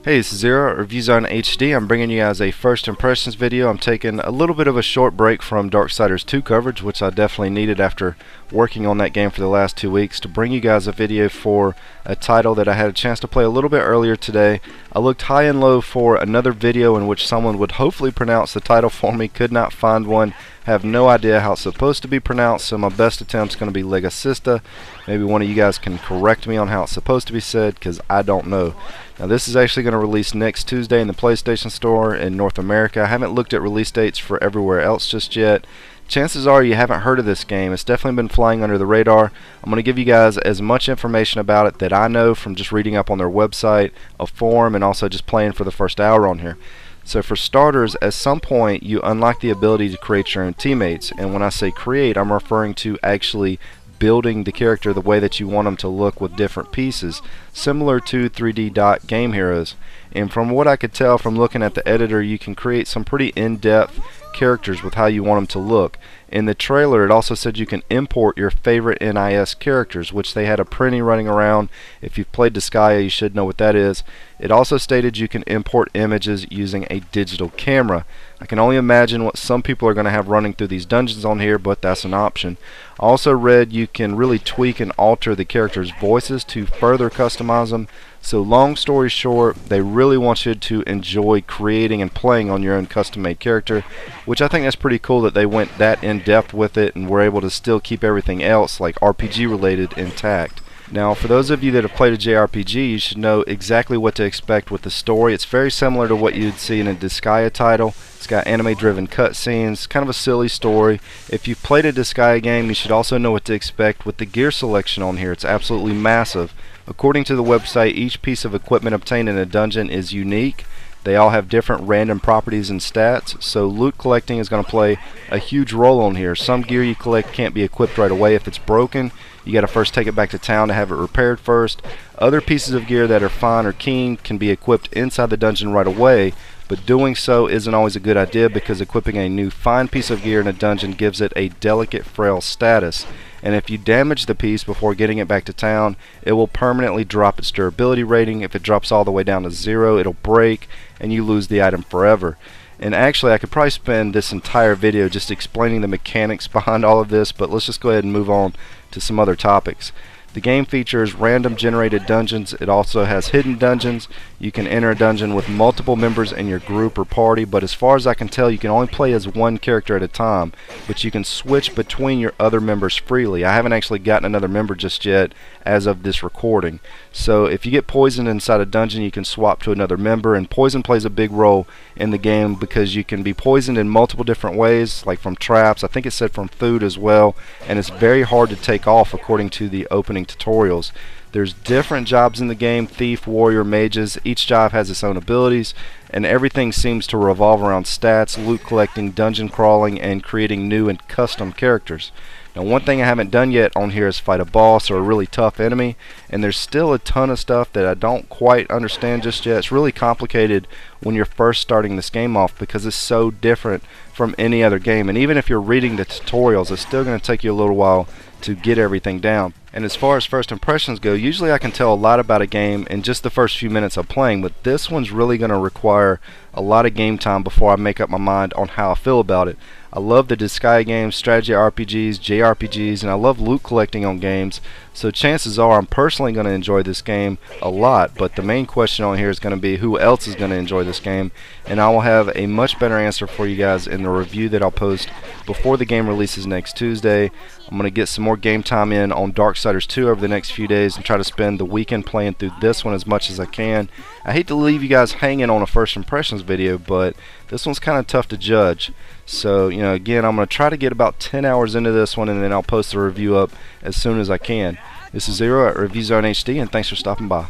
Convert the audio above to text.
Hey, this is Zero at ReviewZoneHD. I'm bringing you guys a first impressions video. I'm taking a little bit of a short break from Darksiders 2 coverage, which I definitely needed after working on that game for the last 2 weeks, to bring you guys a video for a title that I had a chance to play a little bit earlier today. I looked high and low for another video in which someone would hopefully pronounce the title for me. Could not find one. Have no idea how it's supposed to be pronounced, so my best attempt is going to be Legasista. Maybe one of you guys can correct me on how it's supposed to be said, because I don't know. Now, this is actually going to release next Tuesday in the PlayStation Store in North America. I haven't looked at release dates for everywhere else just yet. Chances are you haven't heard of this game. It's definitely been flying under the radar. I'm going to give you guys as much information about it that I know from just reading up on their website, a forum, and also just playing for the first hour on here. So for starters, at some point you unlock the ability to create your own teammates, and when I say create, I'm referring to actually building the character the way that you want them to look with different pieces, similar to 3D Dot Game Heroes. And from what I could tell from looking at the editor, you can create some pretty in-depth characters with how you want them to look. In the trailer, it also said you can import your favorite NIS characters, which they had a printy running around. If you've played Disgaea, you should know what that is. It also stated you can import images using a digital camera. I can only imagine what some people are going to have running through these dungeons on here, but that's an option. I also read you can really tweak and alter the characters' voices to further customize them. So long story short, they really want you to enjoy creating and playing on your own custom-made character, which I think that's pretty cool that they went that in-depth with it and were able to still keep everything else, like RPG related, intact. Now, for those of you that have played a JRPG, you should know exactly what to expect with the story. It's very similar to what you'd see in a Disgaea title. It's got anime-driven cutscenes, kind of a silly story. If you've played a Disgaea game, you should also know what to expect with the gear selection on here. It's absolutely massive. According to the website, each piece of equipment obtained in a dungeon is unique. They all have different random properties and stats, so loot collecting is going to play a huge role on here. Some gear you collect can't be equipped right away if it's broken. You got to first take it back to town to have it repaired first. Other pieces of gear that are fine or keen can be equipped inside the dungeon right away, but doing so isn't always a good idea because equipping a new fine piece of gear in a dungeon gives it a delicate, frail status. And if you damage the piece before getting it back to town, it will permanently drop its durability rating. If it drops all the way down to 0, it'll break and you lose the item forever. And actually, I could probably spend this entire video just explaining the mechanics behind all of this, but let's just go ahead and move on to some other topics. The game features random generated dungeons. It also has hidden dungeons. You can enter a dungeon with multiple members in your group or party, but as far as I can tell, you can only play as one character at a time, but you can switch between your other members freely. I haven't actually gotten another member just yet as of this recording. So if you get poisoned inside a dungeon, you can swap to another member, and poison plays a big role in the game because you can be poisoned in multiple different ways, like from traps. I think it said from food as well, and it's very hard to take off according to the opening tutorials. There's different jobs in the game: thief, warrior, mages. Each job has its own abilities, and everything seems to revolve around stats, loot collecting, dungeon crawling, and creating new and custom characters. Now, one thing I haven't done yet on here is fight a boss or a really tough enemy, and there's still a ton of stuff that I don't quite understand just yet. It's really complicated when you're first starting this game off because it's so different from any other game, and even if you're reading the tutorials, it's still going to take you a little while to get everything down. And as far as first impressions go, usually I can tell a lot about a game in just the first few minutes of playing, but this one's really going to require a lot of game time before I make up my mind on how I feel about it. I love the Disgaea games, strategy RPGs, JRPGs, and I love loot collecting on games, so chances are I'm personally going to enjoy this game a lot, but the main question on here is going to be who else is going to enjoy this game, and I will have a much better answer for you guys in the review that I'll post before the game releases next Tuesday. I'm going to get some more game time in on Darksiders 2 over the next few days and try to spend the weekend playing through this one as much as I can. I hate to leave you guys hanging on a first impressions video, but this one's kind of tough to judge. So, again, I'm going to try to get about 10 hours into this one, and then I'll post the review up as soon as I can. This is Zero at ReviewZoneHD, and thanks for stopping by.